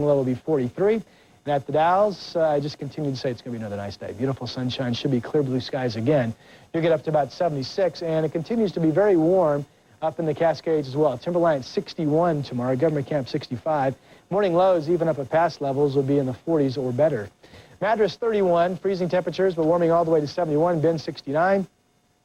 Low will be 43. And at the Dalles, I just continue to say it's going to be another nice day. Beautiful sunshine, should be clear blue skies again. You'll get up to about 76, and it continues to be very warm up in the Cascades as well. Timberline 61 tomorrow, Government Camp 65. Morning lows, even up at past levels, will be in the 40s or better. Madras 31, freezing temperatures, but warming all the way to 71. Bend 69.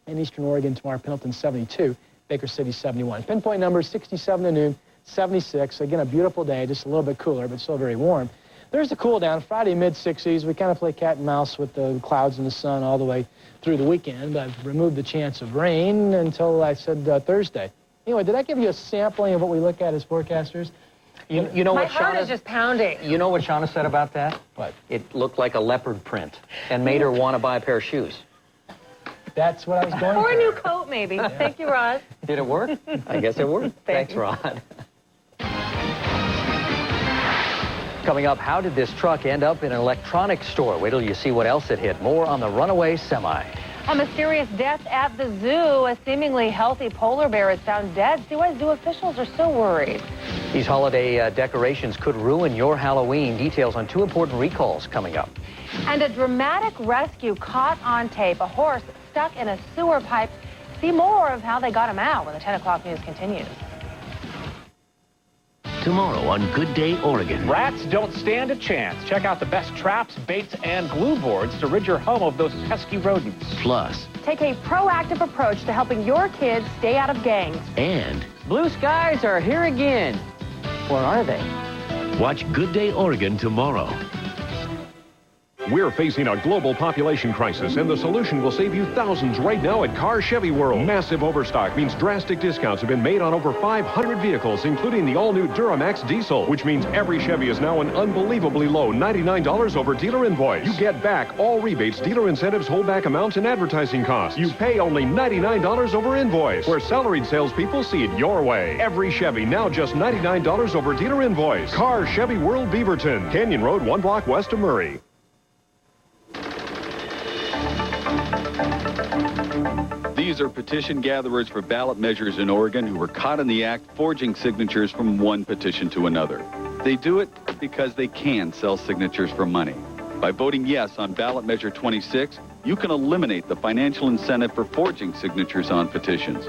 In eastern Oregon tomorrow, Pendleton 72. Baker City 71. Pinpoint numbers 67 to noon, 76. Again, a beautiful day, just a little bit cooler, but still very warm. There's the cool down. Friday, mid-60s. We kind of play cat and mouse with the clouds and the sun all the way through the weekend. I've removed the chance of rain until I said Thursday. Anyway, did I give you a sampling of what we look at as forecasters? You know My what heart Shauna is just pounding. You know what Shauna said about that? What? It looked like a leopard print and made her want to buy a pair of shoes. That's what I was going Or for. a new coat, maybe. Yeah. Thank you, Rod. Did it work? I guess it worked. Thanks, you. Rod. Coming up, how did this truck end up in an electronics store? Wait till you see what else it hit. More on the runaway semi. A mysterious death at the zoo. A seemingly healthy polar bear is found dead. See why zoo officials are so worried. These holiday decorations could ruin your Halloween. Details on 2 important recalls coming up. And a dramatic rescue caught on tape. A horse stuck in a sewer pipe. See more of how they got him out when the 10 o'clock news continues. Tomorrow on Good Day Oregon. Rats don't stand a chance. Check out the best traps, baits, and glue boards to rid your home of those pesky rodents. Plus, take a proactive approach to helping your kids stay out of gangs. And blue skies are here again. Or are they? Watch Good Day Oregon tomorrow. We're facing a global population crisis, and the solution will save you thousands right now at Car Chevy World. Massive overstock means drastic discounts have been made on over 500 vehicles, including the all-new Duramax diesel, which means every Chevy is now an unbelievably low $99 over dealer invoice. You get back all rebates, dealer incentives, holdback amounts, and advertising costs. You pay only $99 over invoice, where salaried salespeople see it your way. Every Chevy now just $99 over dealer invoice. Car Chevy World, Beaverton, Canyon Road, 1 block west of Murray. These are petition gatherers for ballot measures in Oregon who were caught in the act forging signatures from one petition to another. They do it because they can sell signatures for money. By voting yes on ballot measure 26, you can eliminate the financial incentive for forging signatures on petitions,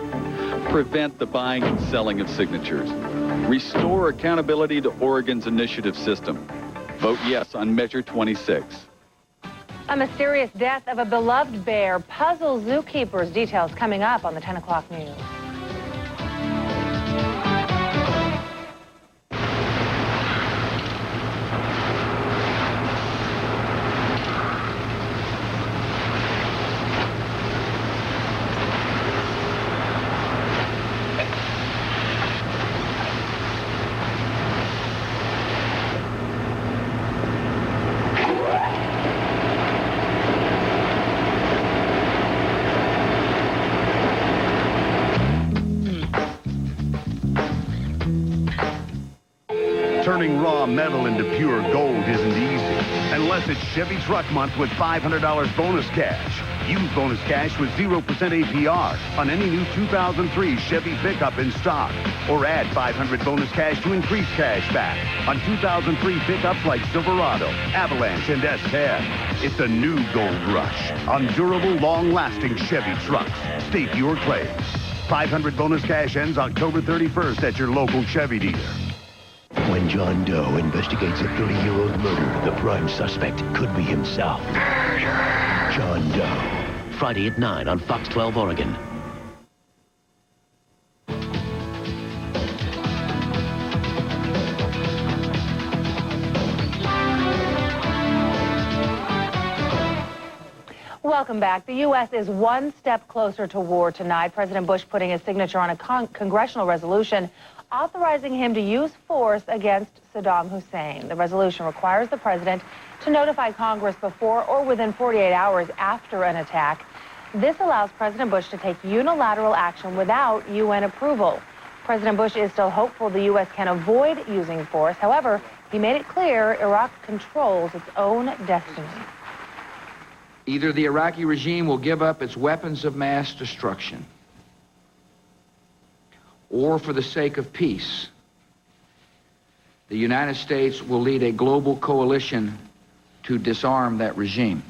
prevent the buying and selling of signatures, restore accountability to Oregon's initiative system. Vote yes on measure 26. A mysterious death of a beloved bear puzzles zookeepers. Details coming up on the 10 o'clock news. Turning raw metal into pure gold isn't easy, unless it's Chevy Truck Month with $500 bonus cash. Use bonus cash with 0% APR on any new 2003 Chevy pickup in stock, or add $500 bonus cash to increase cash back on 2003 pickups like Silverado, Avalanche, and S10. It's a new gold rush on durable, long-lasting Chevy trucks. State your claim. $500 bonus cash ends October 31st at your local Chevy dealer. when John Doe investigates a 30-year-old murder, the prime suspect could be himself. Murder! John Doe. Friday at 9 on Fox 12 Oregon. Welcome back. The U.S. is one step closer to war tonight. President Bush putting his signature on a congressional resolution authorizing him to use force against Saddam Hussein. The resolution requires the president to notify Congress before or within 48 hours after an attack. This allows President Bush to take unilateral action without UN approval. President Bush is still hopeful the U.S. can avoid using force. However, he made it clear Iraq controls its own destiny. Either the Iraqi regime will give up its weapons of mass destruction, or for the sake of peace, The United States will lead a global coalition to disarm that regime.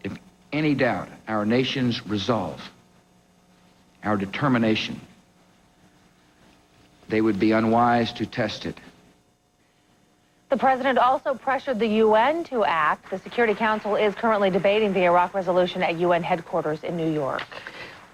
If any doubt our nation's resolve, our determination, they would be unwise to test it. The president also pressured the UN to act. The Security Council is currently debating the Iraq resolution at UN headquarters in New York.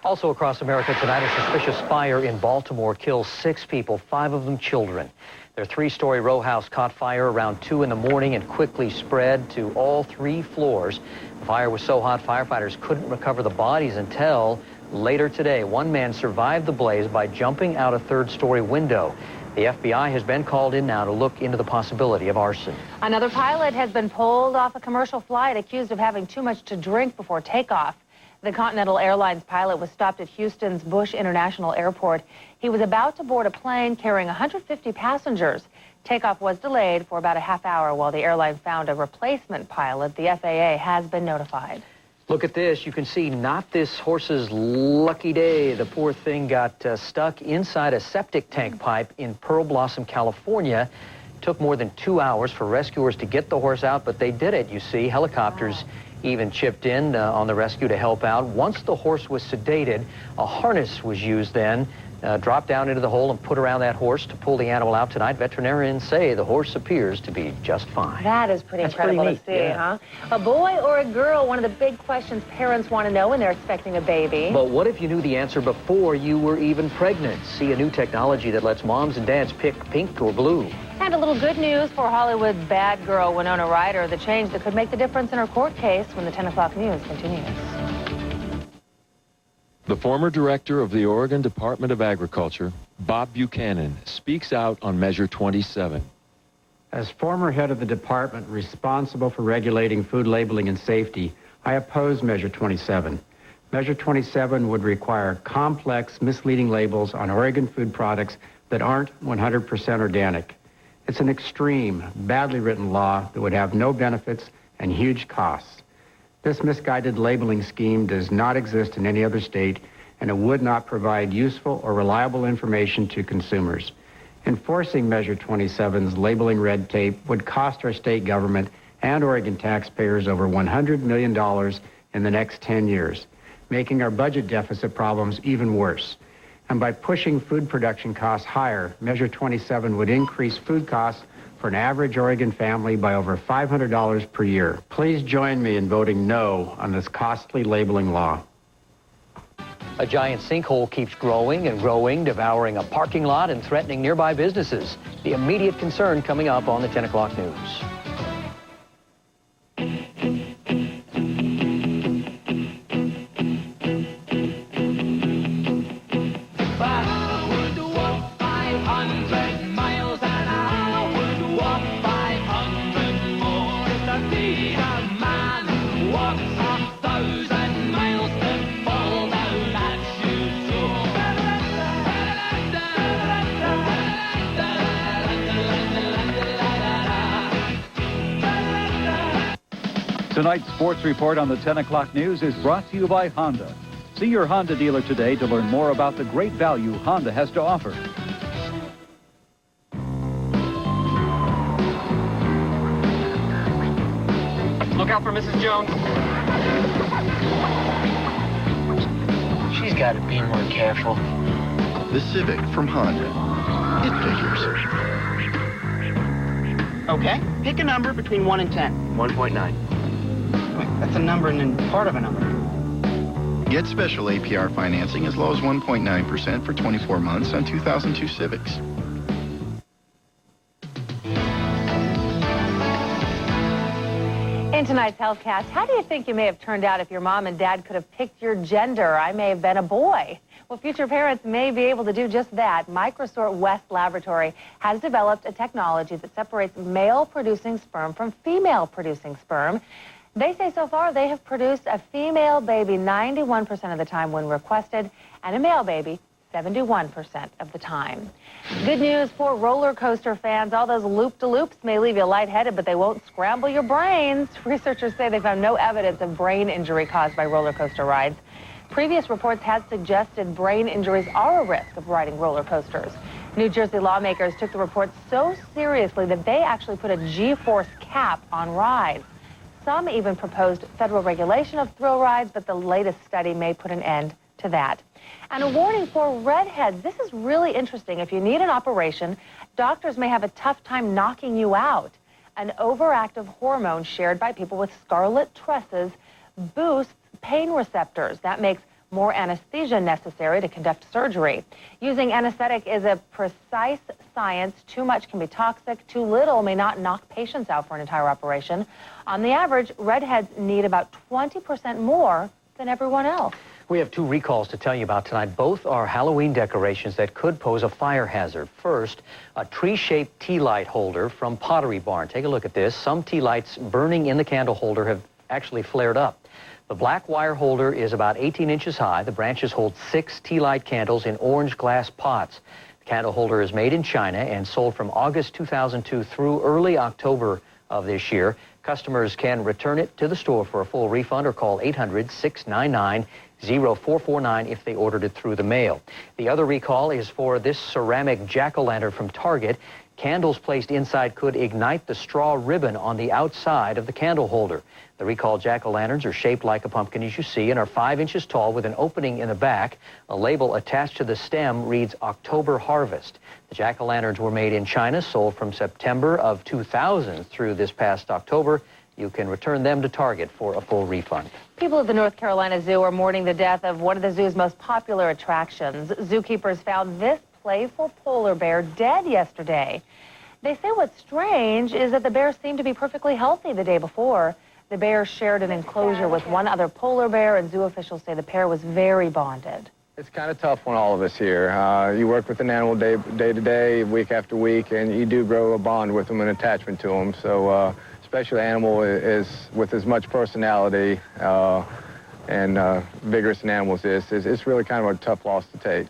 Also across America tonight, a suspicious fire in Baltimore kills 6 people, 5 of them children. Their 3-story row house caught fire around 2 in the morning and quickly spread to all 3 floors. The fire was so hot, firefighters couldn't recover the bodies until later today. One man survived the blaze by jumping out a 3rd-story window. The FBI has been called in now to look into the possibility of arson. Another pilot has been pulled off a commercial flight accused of having too much to drink before takeoff. The Continental Airlines pilot was stopped at Houston's Bush International Airport. He was about to board a plane carrying 150 passengers. Takeoff was delayed for about a half hour while the airline found a replacement pilot. The FAA has been notified. Look at this. You can see not this horse's lucky day. The poor thing got stuck inside a septic tank pipe in Pearl Blossom, California. It took more than 2 hours for rescuers to get the horse out, but they did it, you see. Helicopters even chipped in on the rescue to help out. Once the horse was sedated, a harness was used then, dropped down into the hole and put around that horse to pull the animal out. Tonight, veterinarians say the horse appears to be just fine. That is pretty incredible to see, huh? A boy or a girl, one of the big questions parents want to know when they're expecting a baby. But what if you knew the answer before you were even pregnant? See a new technology that lets moms and dads pick pink or blue. And a little good news for Hollywood's bad girl, Winona Ryder, the change that could make the difference in her court case when the 10 o'clock news continues. The former director of the Oregon Department of Agriculture, Bob Buchanan, speaks out on Measure 27. As former head of the department responsible for regulating food labeling and safety, I oppose Measure 27. Measure 27 would require complex, misleading labels on Oregon food products that aren't 100% organic. It's an extreme, badly written law that would have no benefits and huge costs. This misguided labeling scheme does not exist in any other state, and it would not provide useful or reliable information to consumers. Enforcing Measure 27's labeling red tape would cost our state government and Oregon taxpayers over $100 million in the next 10 years, making our budget deficit problems even worse. And by pushing food production costs higher, Measure 27 would increase food costs for an average Oregon family by over $500 per year. Please join me in voting no on this costly labeling law. A giant sinkhole keeps growing and growing, devouring a parking lot and threatening nearby businesses. The immediate concern coming up on the 10 o'clock news. Tonight's sports report on the 10 o'clock news is brought to you by Honda. See your Honda dealer today to learn more about the great value Honda has to offer. Look out for Mrs. Jones. She's got to be more careful. The Civic from Honda. It figures. Okay, pick a number between 1 and 10. 1.9. That's a number and then part of a number. Get special APR financing as low as 1.9% for 24 months on 2002 Civics. In tonight's HealthCast, how do you think you may have turned out if your mom and dad could have picked your gender? I may have been a boy. Well, future parents may be able to do just that. Microsort West Laboratory has developed a technology that separates male-producing sperm from female-producing sperm. They say so far they have produced a female baby 91% of the time when requested, and a male baby 71% of the time. Good news for roller coaster fans. All those loop-de-loops may leave you lightheaded, but they won't scramble your brains. Researchers say they found no evidence of brain injury caused by roller coaster rides. Previous reports had suggested brain injuries are a risk of riding roller coasters. New Jersey lawmakers took the report so seriously that they actually put a G-force cap on rides. Some even proposed federal regulation of thrill rides, but the latest study may put an end to that. And a warning for redheads. This is really interesting. If you need an operation, doctors may have a tough time knocking you out. An overactive hormone shared by people with scarlet tresses boosts pain receptors. That makes more anesthesia necessary to conduct surgery. Using anesthetic is a precise science. Too much can be toxic. Too little may not knock patients out for an entire operation. On the average, redheads need about 20% more than everyone else. We have 2 recalls to tell you about tonight. Both are Halloween decorations that could pose a fire hazard. First, a tree-shaped tea light holder from Pottery Barn. Take a look at this. Some tea lights burning in the candle holder have actually flared up. The black wire holder is about 18 inches high. The branches hold 6 tea light candles in orange glass pots. The candle holder is made in China and sold from August 2002 through early October of this year. Customers can return it to the store for a full refund or call 800-699-0449 if they ordered it through the mail. The other recall is for this ceramic jack-o'-lantern from Target. Candles placed inside could ignite the straw ribbon on the outside of the candle holder. The recalled jack-o'-lanterns are shaped like a pumpkin, as you see, and are 5 inches tall with an opening in the back. A label attached to the stem reads October Harvest. The jack-o'-lanterns were made in China, sold from September of 2000 through this past October. You can return them to Target for a full refund. People at the North Carolina Zoo are mourning the death of one of the zoo's most popular attractions. Zookeepers found this playful polar bear dead yesterday. They say what's strange is that the bear seemed to be perfectly healthy the day before. The bear shared an enclosure with one other polar bear, and zoo officials say the pair was very bonded. It's kind of tough on all of us here. You work with an animal day to day, week after week, and you do grow a bond with them, an attachment to them. So, especially animal is with as much personality and vigorous an animal is, it's really kind of a tough loss to take.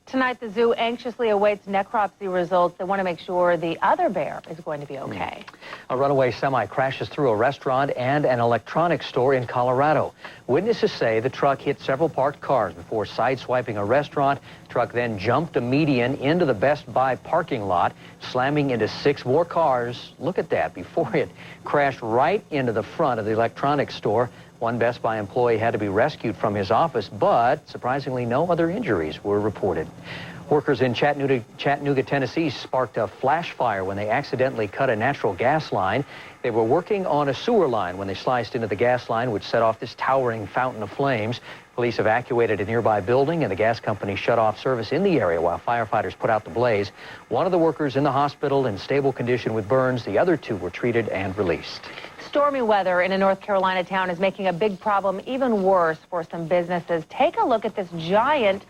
Tonight, the zoo anxiously awaits necropsy results. They want to make sure the other bear is going to be okay. A runaway semi crashes through a restaurant and an electronics store in Colorado. Witnesses say the truck hit several parked cars before sideswiping a restaurant. The truck then jumped a median into the Best Buy parking lot, slamming into 6 more cars. Look at that, before it crashed right into the front of the electronics store. One Best Buy employee had to be rescued from his office, but surprisingly, no other injuries were reported. Workers in Chattanooga, Tennessee sparked a flash fire when they accidentally cut a natural gas line. They were working on a sewer line when they sliced into the gas line, which set off this towering fountain of flames. Police evacuated a nearby building, and the gas company shut off service in the area while firefighters put out the blaze. One of the workers in the hospital in stable condition with burns. The other 2 were treated and released. Stormy weather in a North Carolina town is making a big problem even worse for some businesses. Take a look at this giant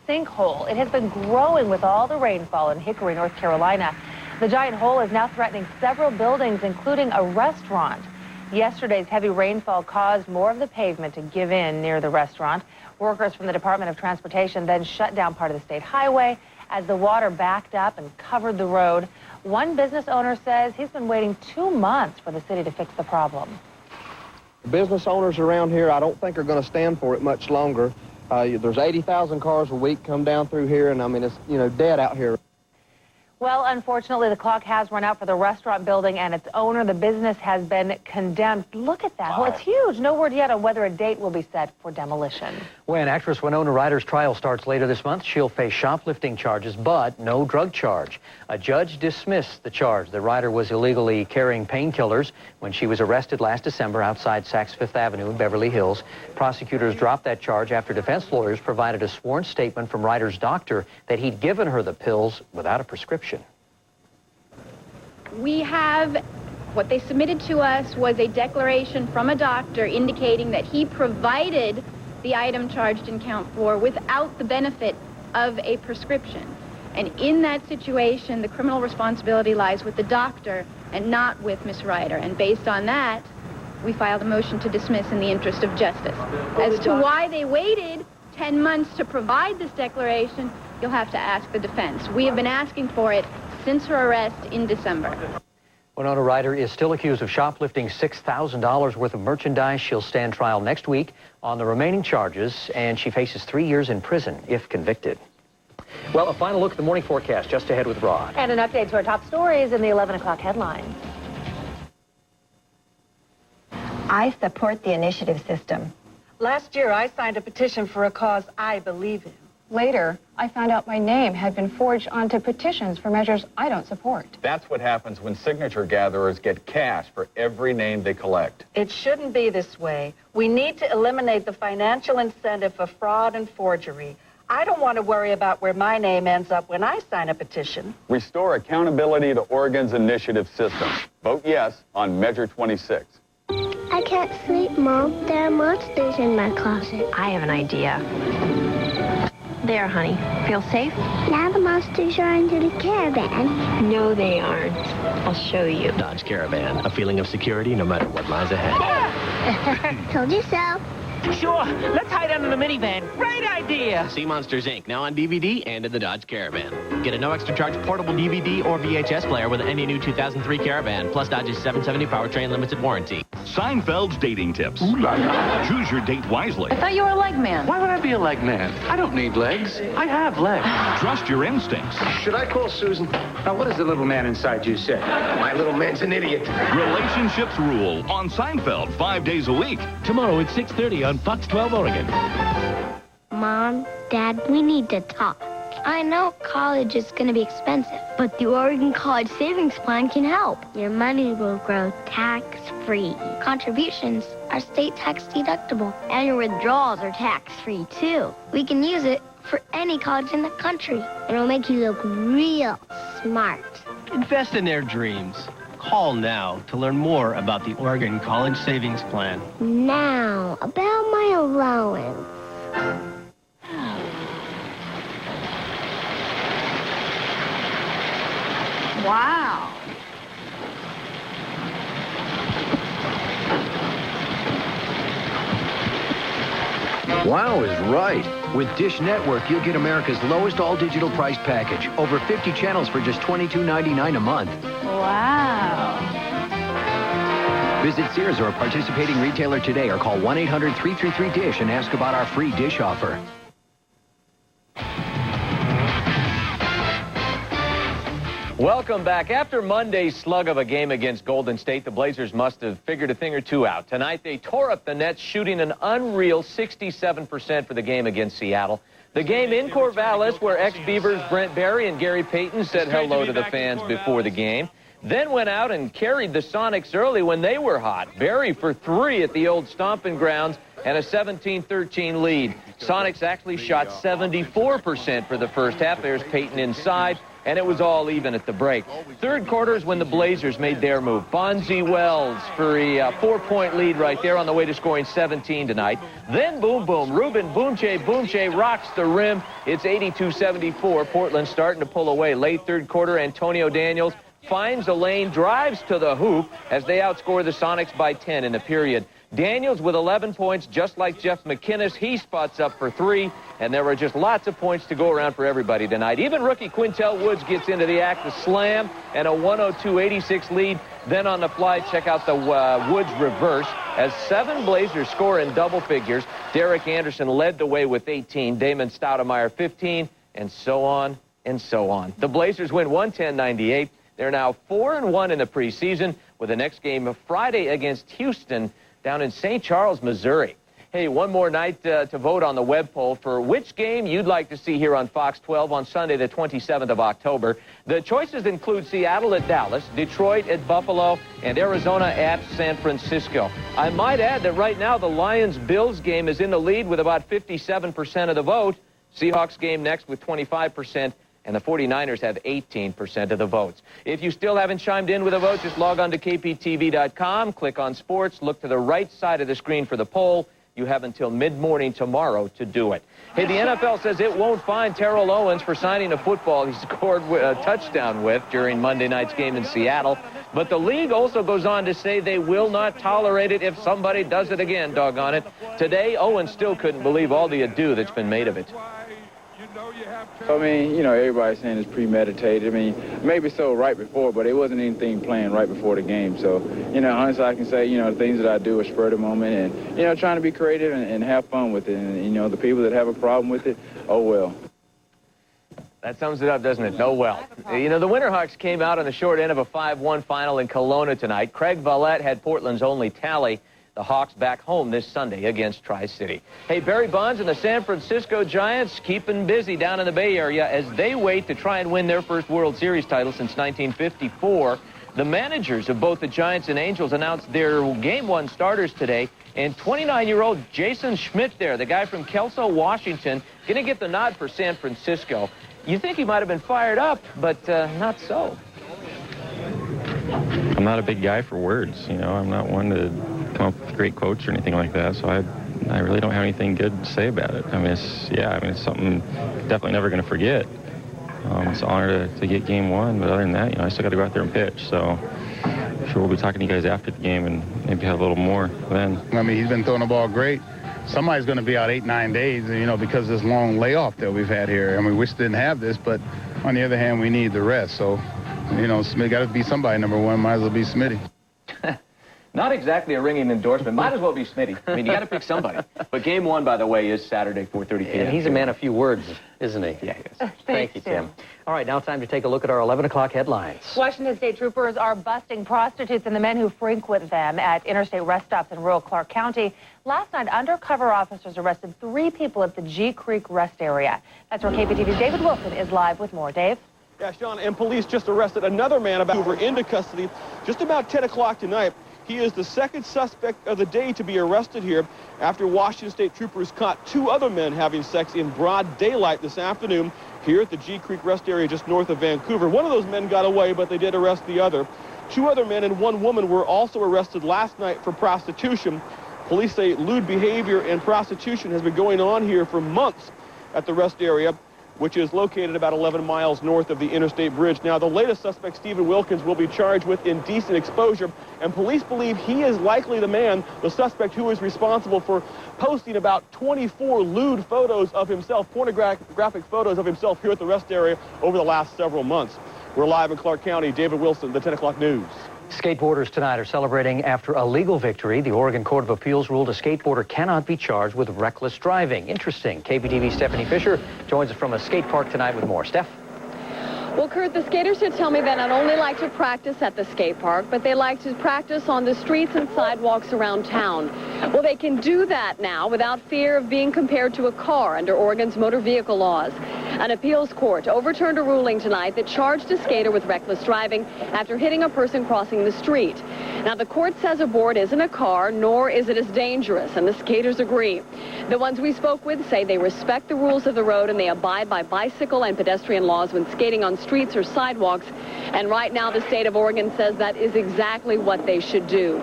sinkhole. It has been growing with all the rainfall in Hickory, North Carolina. The giant hole is now threatening several buildings, including a restaurant. Yesterday's heavy rainfall caused more of the pavement to give in near the restaurant. Workers from the Department of Transportation then shut down part of the state highway as the water backed up and covered the road. One business owner says he's been waiting 2 months for the city to fix the problem. Business owners around here, I don't think are going to stand for it much longer. There's 80,000 cars a week come down through here, and I mean, it's, dead out here. Well, unfortunately, the clock has run out for the restaurant building and its owner. The business has been condemned. Look at that. Wow. Well, it's huge. No word yet on whether a date will be set for demolition. When actress Winona Ryder's trial starts later this month, she'll face shoplifting charges, but no drug charge. A judge dismissed the charge that Ryder was illegally carrying painkillers when she was arrested last December outside Saks Fifth Avenue in Beverly Hills. Prosecutors dropped that charge after defense lawyers provided a sworn statement from Ryder's doctor that he'd given her the pills without a prescription. We have, what they submitted to us was a declaration from a doctor indicating that he provided the item charged in count 4 without the benefit of a prescription. And in that situation, the criminal responsibility lies with the doctor and not with Ms. Ryder. And based on that, we filed a motion to dismiss in the interest of justice. As to why they waited 10 months to provide this declaration, you'll have to ask the defense. We have been asking for it since her arrest in December. Winona Ryder is still accused of shoplifting $6,000 worth of merchandise. She'll stand trial next week on the remaining charges, and she faces 3 years in prison if convicted. Well, a final look at the morning forecast just ahead with Rod. And an update to our top stories in the 11 o'clock headlines. I support the initiative system. Last year, I signed a petition for a cause I believe in. Later, I found out my name had been forged onto petitions for measures I don't support. That's what happens when signature gatherers get cash for every name they collect. It shouldn't be this way. We need to eliminate the financial incentive for fraud and forgery. I don't want to worry about where my name ends up when I sign a petition. Restore accountability to Oregon's initiative system. Vote yes on Measure 26. I can't sleep, Mom. There are monsters in my closet. I have an idea. There, honey. Feel safe? Now the monsters are under the caravan. No, they aren't. I'll show you. Dodge Caravan, a feeling of security no matter what lies ahead. Told you so. Sure, let's hide under the minivan. Great idea! Sea Monsters, Inc., now on DVD and in the Dodge Caravan. Get a no extra charge portable DVD or VHS player with any new 2003 Caravan, plus Dodge's 770 powertrain limited warranty. Seinfeld's dating tips. Ooh la la. Choose your date wisely. I thought you were a leg man. Why would I be a leg man? I don't need legs. I have legs. Trust your instincts. Should I call Susan? Now, what does the little man inside you say? My little man's an idiot. Relationships rule on Seinfeld 5 days a week. Tomorrow at 6:30 on Fox 12 Oregon. Mom, Dad, we need to talk. I know college is going to be expensive, but the Oregon College Savings Plan can help. Your money will grow tax-free. Contributions are state tax deductible, and your withdrawals are tax-free, too. We can use it for any college in the country. It'll make you look real smart. Invest in their dreams. Call now to learn more about the Oregon College Savings Plan. Now, about my allowance. Wow. Wow is right. With Dish Network, you'll get America's lowest all-digital price package. Over 50 channels for just $22.99 a month. Wow. Visit Sears or a participating retailer today or call 1-800-333-DISH and ask about our free Dish offer. Welcome back. After Monday's slug of a game against Golden State, the Blazers must have figured a thing or two out. Tonight, they tore up the Nets, shooting an unreal 67% for the game against Seattle. The game in Corvallis, where ex-Beavers Brent Barry and Gary Payton said hello to the fans before the game. Then went out and carried the Sonics early when they were hot. Barry for 3 at the old stomping grounds and a 17-13 lead. Sonics actually shot 74% for the first half. There's Payton inside, and it was all even at the break. Third quarter is when the Blazers made their move. Bonzi Wells for a 4-point lead right there on the way to scoring 17 tonight. Then boom, boom, Ruben Boomche rocks the rim. It's 82-74. Portland starting to pull away. Late third quarter, Antonio Daniels finds a lane, drives to the hoop as they outscore the Sonics by 10 in the period. Daniels with 11 points, just like Jeff McInnes. He spots up for 3, and there were just lots of points to go around for everybody tonight. Even rookie Quintel Woods gets into the act, the slam, and a 102-86 lead. Then on the fly, check out the Woods reverse as 7 Blazers score in double figures. Derek Anderson led the way with 18, Damon Stoudemire 15, and so on and so on. The Blazers win 110-98. They're now 4-1 in the preseason, with the next game Friday against Houston down in St. Charles, Missouri. Hey, one more night to vote on the web poll for which game you'd like to see here on Fox 12 on Sunday, the 27th of October. The choices include Seattle at Dallas, Detroit at Buffalo, and Arizona at San Francisco. I might add that right now the Lions-Bills game is in the lead with about 57% of the vote. Seahawks game next with 25%. And the 49ers have 18% of the votes. If you still haven't chimed in with a vote, just log on to KPTV.com, click on sports, look to the right side of the screen for the poll. You have until mid-morning tomorrow to do it. Hey, the NFL says it won't fine Terrell Owens for signing a football he scored a touchdown with during Monday night's game in Seattle. But the league also goes on to say they will not tolerate it if somebody does it again, doggone it. Today, Owens still couldn't believe all the ado that's been made of it. I mean, you know, everybody's saying it's premeditated. I mean, maybe so right before, but it wasn't anything planned right before the game. So, you know, honestly, I can say, you know, the things that I do are spur of the moment and, you know, trying to be creative and have fun with it. And, you know, the people that have a problem with it, oh, well. That sums it up, doesn't it? No well. You know, the Winterhawks came out on the short end of a 5-1 final in Kelowna tonight. Craig Vallette had Portland's only tally. The Hawks back home this Sunday against Tri-City. Hey, Barry Bonds and the San Francisco Giants keeping busy down in the Bay Area as they wait to try and win their first World Series title since 1954. The managers of both the Giants and Angels announced their Game 1 starters today, and 29-year-old Jason Schmidt there, the guy from Kelso, Washington, going to get the nod for San Francisco. You think he might have been fired up, but not so. I'm not a big guy for words, you know. I'm not one to come up with great quotes or anything like that, so I really don't have anything good to say about it. I mean, it's something definitely never going to forget. It's an honor to get Game 1, but other than that, you know, I still got to go out there and pitch, so I'm sure we'll be talking to you guys after the game and maybe have a little more then. I mean, he's been throwing the ball great. Somebody's going to be out 8-9 days, you know, because of this long layoff that we've had here. I mean, we wish didn't have this, but on the other hand, we need the rest. So, you know, Smith got to be somebody, number one. Might as well be Smitty. Not exactly a ringing endorsement. Might as well be Smitty. I mean, you got to pick somebody. But Game 1, by the way, is Saturday, 4:30 p.m. And he's a man of few words, isn't he? Yeah, he is. Thank you, Tim. All right, now time to take a look at our 11 o'clock headlines. Washington State troopers are busting prostitutes and the men who frequent them at interstate rest stops in rural Clark County. Last night, undercover officers arrested 3 people at the G Creek rest area. That's where KPTV's David Wilson is live with more. Dave? Yeah, Sean, and police just arrested another man who were into custody just about 10 o'clock tonight. He is the second suspect of the day to be arrested here after Washington State troopers caught 2 other men having sex in broad daylight this afternoon here at the G Creek rest area just north of Vancouver. One of those men got away, but they did arrest the other. 2 other men and 1 woman were also arrested last night for prostitution. Police say lewd behavior and prostitution has been going on here for months at the rest area, which is located about 11 miles north of the interstate bridge. Now, the latest suspect, Stephen Wilkins, will be charged with indecent exposure, and police believe he is likely the suspect who is responsible for posting about 24 lewd photos of himself, pornographic photos of himself here at the rest area over the last several months. We're live in Clark County. David Wilson, the 10 o'clock news. Skateboarders tonight are celebrating after a legal victory. The Oregon Court of Appeals ruled a skateboarder cannot be charged with reckless driving. Interesting. KPTV's Stephanie Fisher joins us from a skate park tonight with more. Steph? Well, Kurt, the skaters here tell me they not only like to practice at the skate park, but they like to practice on the streets and sidewalks around town. Well, they can do that now without fear of being compared to a car under Oregon's motor vehicle laws. An appeals court overturned a ruling tonight that charged a skater with reckless driving after hitting a person crossing the street. Now, the court says a board isn't a car, nor is it as dangerous, and the skaters agree. The ones we spoke with say they respect the rules of the road and they abide by bicycle and pedestrian laws when skating on streets or sidewalks. And right now, the state of Oregon says that is exactly what they should do.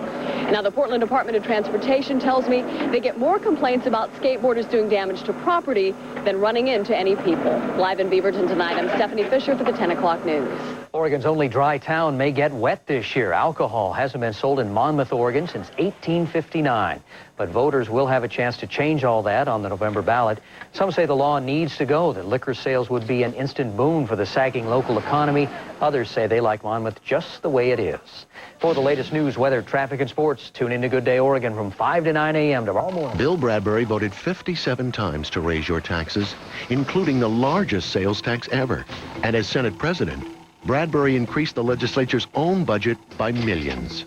Now, the Portland Department of Transportation tells me they get more complaints about skateboarders doing damage to property than running into any people. Live in Beaverton tonight, I'm Stephanie Fisher for the 10 o'clock news. Oregon's only dry town may get wet this year. Alcohol hasn't been sold in Monmouth, Oregon since 1859. But voters will have a chance to change all that on the November ballot. Some say the law needs to go, that liquor sales would be an instant boon for the sagging local economy. Others say they like Monmouth just the way it is. For the latest news, weather, traffic, and sports, tune in to Good Day Oregon from 5 to 9 a.m. tomorrow morning. Bill Bradbury voted 57 times to raise your taxes, including the largest sales tax ever. And as Senate President, Bradbury increased the legislature's own budget by millions.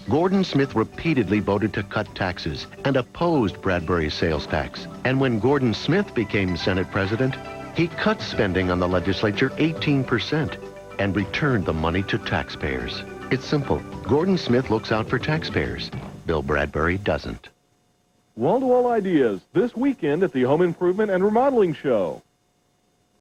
Gordon Smith repeatedly voted to cut taxes and opposed Bradbury's sales tax. And when Gordon Smith became Senate President, he cut spending on the legislature 18% and returned the money to taxpayers. It's simple. Gordon Smith looks out for taxpayers. Bill Bradbury doesn't. Wall-to-wall ideas this weekend at the Home Improvement and Remodeling Show.